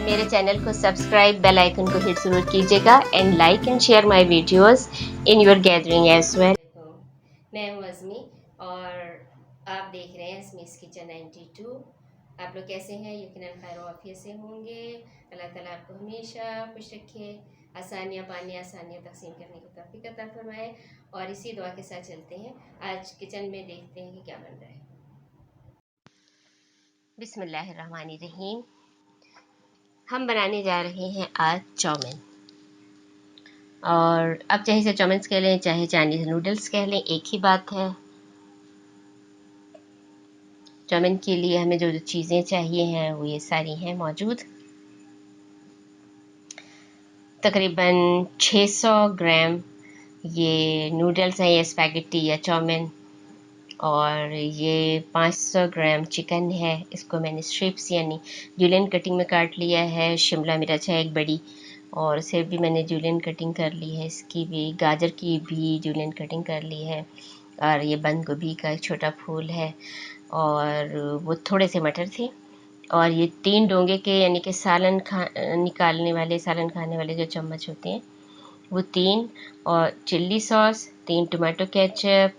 मेरे चैनल को subscribe, bell icon को हिट ज़रूर कीजिएगा and like and share my videos in your gathering as well. मैं हूँ अज़मी और आप देख रहे हैं अज़मीज़ किचन 92। आप लोग कैसे हैं? यकीनन खैर वाफियत से होंगे। अल्लाह ताला आपको हमेशा खुश रखे, आसानियाँ पाने, आसानियाँ तक़सीम करने की तौफ़ीक़ अता फ़रमाए और इसी दुआ के साथ चलते हैं। आज किचन में देखते हैं कि क्या बन रहा है। बिस्मिल्लाहिर्रहमानिर्रहीम। हम बनाने जा रहे हैं आज चाउमीन। और अब चाहे इसे चाउमीन कह लें, चाहे चाइनीज़ नूडल्स कह लें, एक ही बात है। चाउमीन के लिए हमें जो जो चीज़ें चाहिए हैं वो ये सारी हैं मौजूद। तकरीबन 600 ग्राम ये नूडल्स हैं, ये स्पैगेटी या चाउमीन। और ये 500 ग्राम चिकन है। इसको मैंने स्ट्रिप्स यानी जूलियन कटिंग में काट लिया है। शिमला मिर्च है एक बड़ी, और इसे भी मैंने जूलियन कटिंग कर ली है। इसकी भी, गाजर की भी जूलियन कटिंग कर ली है। और ये बंद गोभी का एक छोटा फूल है, और वो थोड़े से मटर थे। और ये 3 डोंगे के यानी कि निकालने वाले, सालन खाने वाले जो चम्मच होते हैं वो 3, और chilli sauce, 3 tomato ketchup,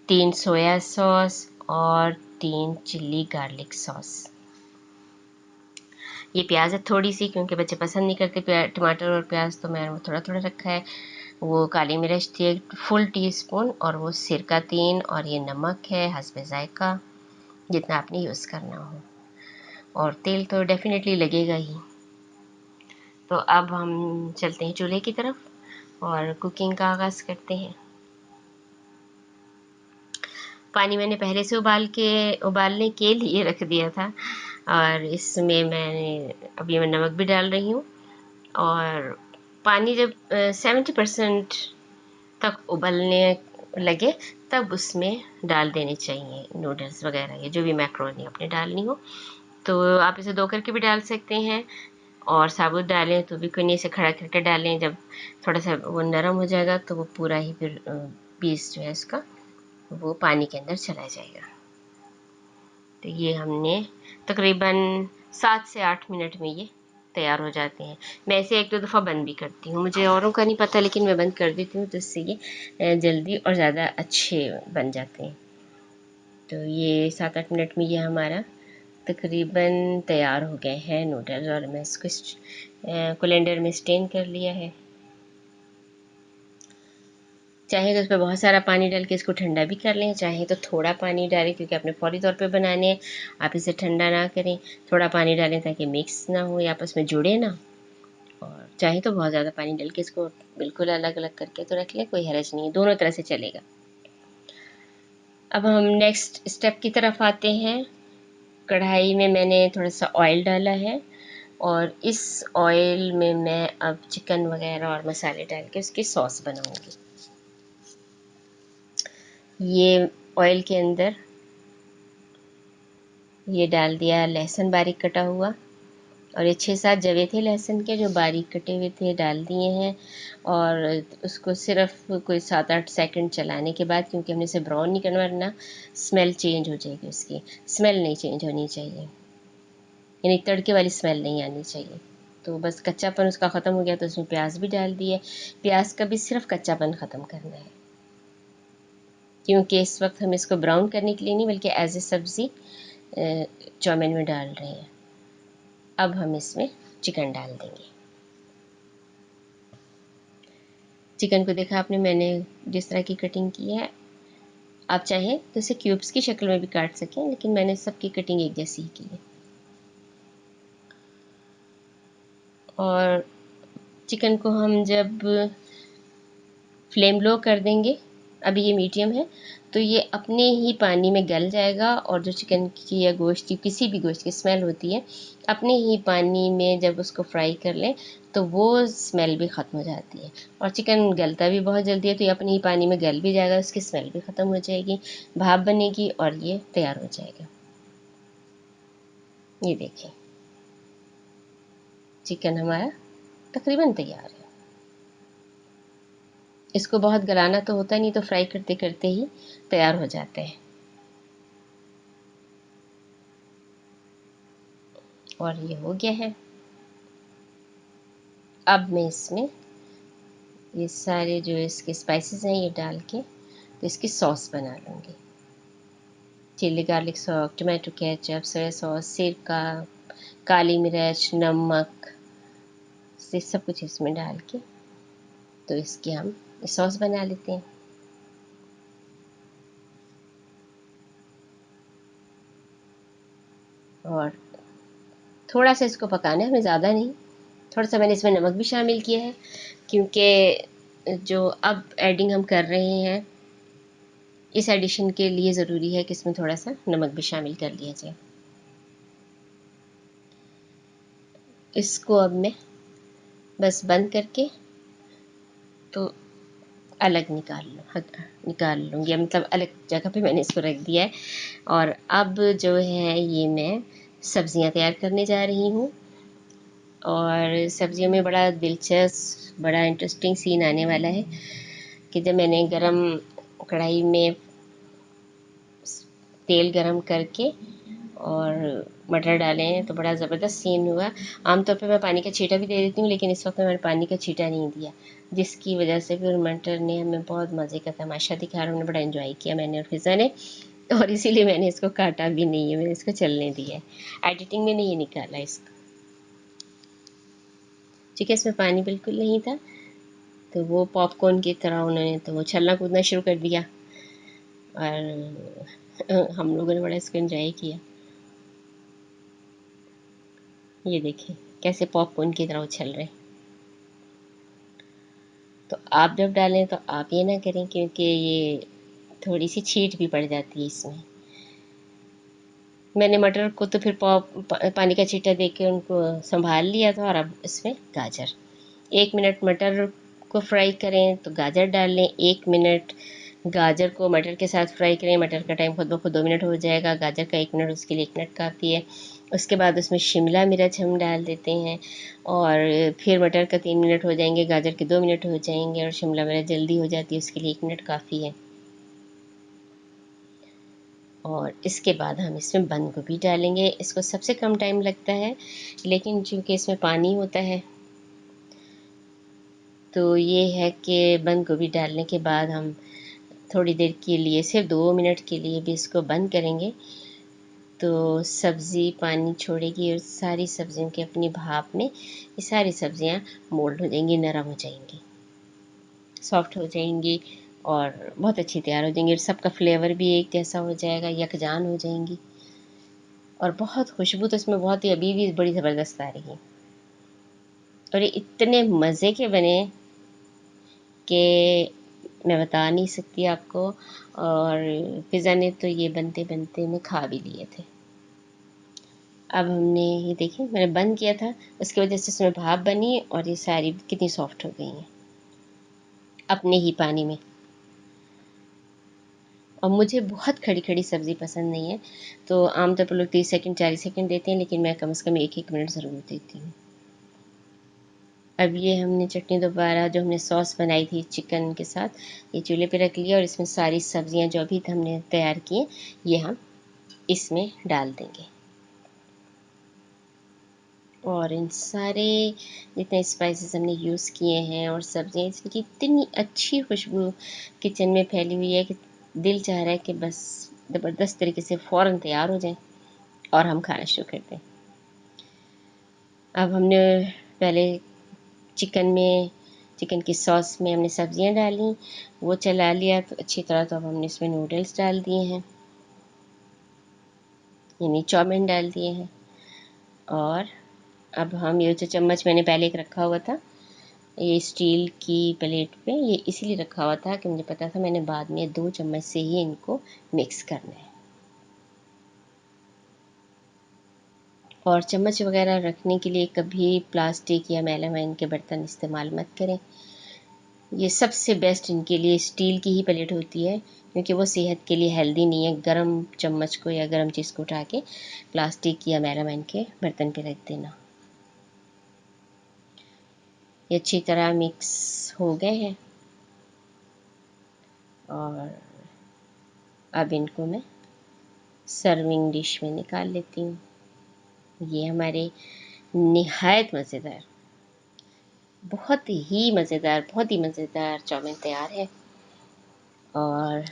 3 soya sauce और 3 चिल्ली गार्लिक सॉस। ये प्याज है थोड़ी सी, क्योंकि बच्चे पसंद नहीं करते टमाटर और प्याज, तो मैंने वो थोड़ा थोड़ा रखा है। वो काली मिर्च थी 1 फुल टीस्पून, और वो सिरका 3, और ये नमक है हस्बे ज़ायका, जितना आपने यूज़ करना हो। और तेल तो डेफिनेटली लगेगा ही। तो अब हम चलते हैं चूल्हे की तरफ और कुकिंग का आगाज़ करते हैं। पानी मैंने पहले से उबालने के लिए रख दिया था, और इसमें अभी मैं नमक भी डाल रही हूँ। और पानी जब 70% तक उबलने लगे तब उसमें डाल देने चाहिए नूडल्स वगैरह, ये जो भी मैक्रोनी आपने डालनी हो। तो आप इसे 2 करके भी डाल सकते हैं, और साबुत डालें तो भी कोई नहीं, इसे खड़ा करके डालें। जब थोड़ा सा वो नरम हो जाएगा तो वो पूरा ही फिर पीस जो है इसका वो पानी के अंदर चला जाएगा। तो ये हमने तकरीबन 7 से 8 मिनट में ये तैयार हो जाते हैं। मैं इसे 1-2 दफ़ा बंद भी करती हूँ, मुझे औरों का नहीं पता, लेकिन मैं बंद कर देती हूँ तो इससे ये जल्दी और ज़्यादा अच्छे बन जाते हैं। तो ये 7-8 मिनट में ये हमारा तकरीबन तैयार हो गए हैं नूडल्स, और मैं इसको कोलेंडर में स्टेन कर लिया है। चाहे तो उस पर बहुत सारा पानी डाल के इसको ठंडा भी कर लें, चाहे तो थोड़ा पानी डालें, क्योंकि आपने फौरी तौर पे बनाने हैं। आप इसे ठंडा ना करें, थोड़ा पानी डालें ताकि मिक्स ना हो या आपस में जुड़े ना। और चाहे तो बहुत ज़्यादा पानी डाल के इसको बिल्कुल अलग अलग करके तो रख लें, कोई हरज नहीं है, दोनों तरह से चलेगा। अब हम नेक्स्ट स्टेप की तरफ आते हैं। कढ़ाई में मैंने थोड़ा सा ऑयल डाला है, और इस ऑयल में मैं अब चिकन वगैरह और मसाले डाल के उसकी सॉस बनाऊंगी। ये ऑयल के अंदर ये डाल दिया लहसुन बारीक कटा हुआ, और ये 6-7 जवे थे लहसुन के जो बारीक कटे हुए थे, डाल दिए हैं। और उसको सिर्फ कोई 7-8 सेकंड चलाने के बाद, क्योंकि हमने इसे ब्राउन नहीं करना, वरना स्मेल चेंज हो जाएगी, उसकी स्मेल नहीं चेंज होनी चाहिए, यानी तड़के वाली स्मेल नहीं आनी चाहिए। तो बस कच्चापन उसका ख़त्म हो गया तो उसमें प्याज भी डाल दिए। प्याज का भी सिर्फ कच्चापन ख़त्म करना है, क्योंकि इस वक्त हम इसको ब्राउन करने के लिए नहीं, बल्कि एज ए सब्ज़ी चाउमीन में डाल रहे हैं। अब हम इसमें चिकन डाल देंगे। चिकन को देखा आपने, मैंने जिस तरह की कटिंग की है, आप चाहें तो इसे क्यूब्स की शक्ल में भी काट सकें, लेकिन मैंने सबकी कटिंग एक जैसी ही की है। और चिकन को हम जब फ्लेम लो कर देंगे, अभी ये मीडियम है, तो ये अपने ही पानी में गल जाएगा। और जो चिकन की या गोश्त की, किसी भी गोश्त की स्मेल होती है, अपने ही पानी में जब उसको फ्राई कर लें तो वो स्मेल भी ख़त्म हो जाती है। और चिकन गलता भी बहुत जल्दी है, तो ये अपने ही पानी में गल भी जाएगा, उसकी स्मेल भी ख़त्म हो जाएगी, भाप बनेगी और ये तैयार हो जाएगा। ये देखिए, चिकन हमारा तकरीबन तैयार है। इसको बहुत गलाना तो होता नहीं, तो फ्राई करते करते ही तैयार हो जाते हैं। और ये हो गया है। अब मैं इसमें ये सारे जो इसके स्पाइसेस हैं ये डाल के तो इसकी सॉस बना लूँगी। Chilli garlic sauce, tomato ketchup, soya sauce, सिरका, काली मिर्च, नमक, ये सब कुछ इसमें डाल के तो इसकी हम सॉस बना लेते हैं। और थोड़ा सा इसको पकाना है, हमें ज़्यादा नहीं। थोड़ा सा मैंने इसमें नमक भी शामिल किया है क्योंकि जो अब एडिंग हम कर रहे हैं इस एडिशन के लिए ज़रूरी है कि इसमें थोड़ा सा नमक भी शामिल कर लिया जाए। इसको अब मैं बस बंद करके तो अलग निकाल लूँगी, मतलब अलग जगह पे मैंने इसको रख दिया है। और अब जो है ये मैं सब्जियां तैयार करने जा रही हूँ। और सब्जियों में बड़ा दिलचस्प, बड़ा इंटरेस्टिंग सीन आने वाला है कि जब मैंने गरम कढ़ाई में तेल गरम करके और मटर डाले हैं तो बड़ा ज़बरदस्त सीन हुआ। आमतौर पे मैं पानी का छींटा भी दे देती हूँ, लेकिन इस वक्त मैंने पानी का छींटा नहीं दिया, जिसकी वजह से फिर मटर ने हमें बहुत मज़े का तमाशा दिखाया। हमने बड़ा एंजॉय किया, मैंने और फिज़ा ने। और इसीलिए मैंने इसको काटा भी नहीं है, मैंने इसको चलने दिया है। एडिटिंग में नहीं निकाला इसको, क्योंकि इसमें पानी बिल्कुल नहीं था। तो वो पॉपकॉर्न की तरह उन्होंने तो वो छलना कूदना शुरू कर दिया और हम लोगों ने बड़ा इसको एंजॉय किया। ये देखिए कैसे पॉपकॉर्न की तरह उछल रहे। तो आप जब डालें तो आप ये ना करें, क्योंकि ये थोड़ी सी छींट भी पड़ जाती है इसमें। मैंने मटर को तो फिर पानी का छींटा दे के उनको संभाल लिया था। और अब इसमें गाजर, 1 मिनट मटर को फ्राई करें तो गाजर डाल लें, 1 मिनट गाजर को मटर के साथ फ्राई करें। मटर का टाइम खुद ब खुद 2 मिनट हो जाएगा, गाजर का 1 मिनट, उसके लिए 1 मिनट काफ़ी है। उसके बाद उसमें शिमला मिर्च हम डाल देते हैं और फिर मटर का 3 मिनट हो जाएंगे, गाजर के 2 मिनट हो जाएंगे और शिमला मिर्च जल्दी हो जाती है, उसके लिए 1 मिनट काफ़ी है। और इसके बाद हम इसमें बंद गोभी डालेंगे। इसको सबसे कम टाइम लगता है, लेकिन चूँकि इसमें पानी होता है तो ये है कि बंद गोभी डालने के बाद हम थोड़ी देर के लिए, सिर्फ 2 मिनट के लिए भी इसको बंद करेंगे तो सब्ज़ी पानी छोड़ेगी और सारी सब्जियों के अपनी भाप में ये सारी सब्जियां मोल्ड हो जाएंगी, नरम हो जाएंगी, सॉफ्ट हो जाएंगी और बहुत अच्छी तैयार हो जाएंगी। और सबका फ्लेवर भी एक जैसा हो जाएगा, यकजान हो जाएंगी और बहुत खुशबू तो इसमें बहुत ही अभी भी बड़ी ज़बरदस्त आ रही है। और ये इतने मज़े के बने कि मैं बता नहीं सकती आपको। और पिज़्ज़ा ने तो ये बनते बनते में खा भी लिए थे। अब हमने ये देखिए मैंने बंद किया था, उसकी वजह से इसमें भाप बनी और ये सारी कितनी सॉफ्ट हो गई हैं अपने ही पानी में। और मुझे बहुत खड़ी खड़ी सब्ज़ी पसंद नहीं है, तो आमतौर पर लोग 30 सेकंड 40 सेकंड देते हैं, लेकिन मैं कम से कम 1-1 मिनट ज़रूर देती हूँ। अब ये हमने चटनी दोबारा जो हमने सॉस बनाई थी चिकन के साथ, ये चूल्हे पे रख लिया और इसमें सारी सब्जियां जो अभी हमने तैयार की हैं ये हम इसमें डाल देंगे। और इन सारे जितने स्पाइसेस हमने यूज़ किए हैं और सब्जियां, इसकी इतनी अच्छी खुशबू किचन में फैली हुई है कि दिल चाह रहा है कि बस ज़बरदस्त तरीके से फ़ौरन तैयार हो जाए और हम खाना शुरू कर दें। अब हमने पहले चिकन की सॉस में हमने सब्जियां डाली, वो चला लिया तो अच्छी तरह। तो अब हमने इसमें नूडल्स डाल दिए हैं, यानी चाउमीन डाल दिए हैं। और अब हम ये जो चम्मच मैंने पहले एक रखा हुआ था, ये स्टील की प्लेट पे ये इसीलिए रखा हुआ था कि मुझे पता था मैंने बाद में 2 चम्मच से ही इनको मिक्स करना है। और चम्मच वगैरह रखने के लिए कभी प्लास्टिक या मेलामाइन के बर्तन इस्तेमाल मत करें। ये सबसे बेस्ट इनके लिए स्टील की ही प्लेट होती है, क्योंकि वो सेहत के लिए हेल्दी नहीं है। गरम चम्मच को या गरम चीज़ को उठा के प्लास्टिक या मेलामाइन के बर्तन पे रख देना। ये अच्छी तरह मिक्स हो गए हैं और अब इनको मैं सर्विंग डिश में निकाल लेती हूँ। ये हमारे निहायत मज़ेदार बहुत ही मज़ेदार चाउमीन तैयार है। और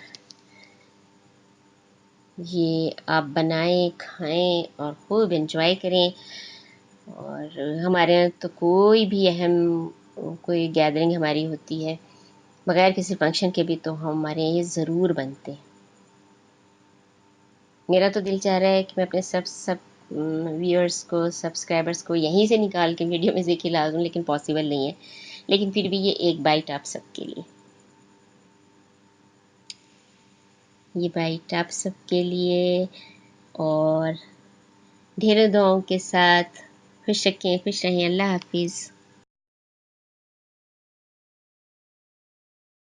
ये आप बनाएं, खाएं और खूब एंजॉय करें। और हमारे यहाँ तो कोई गैदरिंग हमारी होती है बगैर किसी फंक्शन के भी, तो हमारे यहाँ ये ज़रूर बनते हैं। मेरा तो दिल चाह रहा है कि मैं अपने सब व्यूअर्स को, सब्सक्राइबर्स को यहीं से निकाल के वीडियो में से खिला दूँ, लेकिन पॉसिबल नहीं है। लेकिन फिर भी ये एक बाइट आप सबके लिए, ये बाइट आप सबके लिए। और ढेरों दुआओं के साथ खुश रहें, अल्लाह हाफिज़।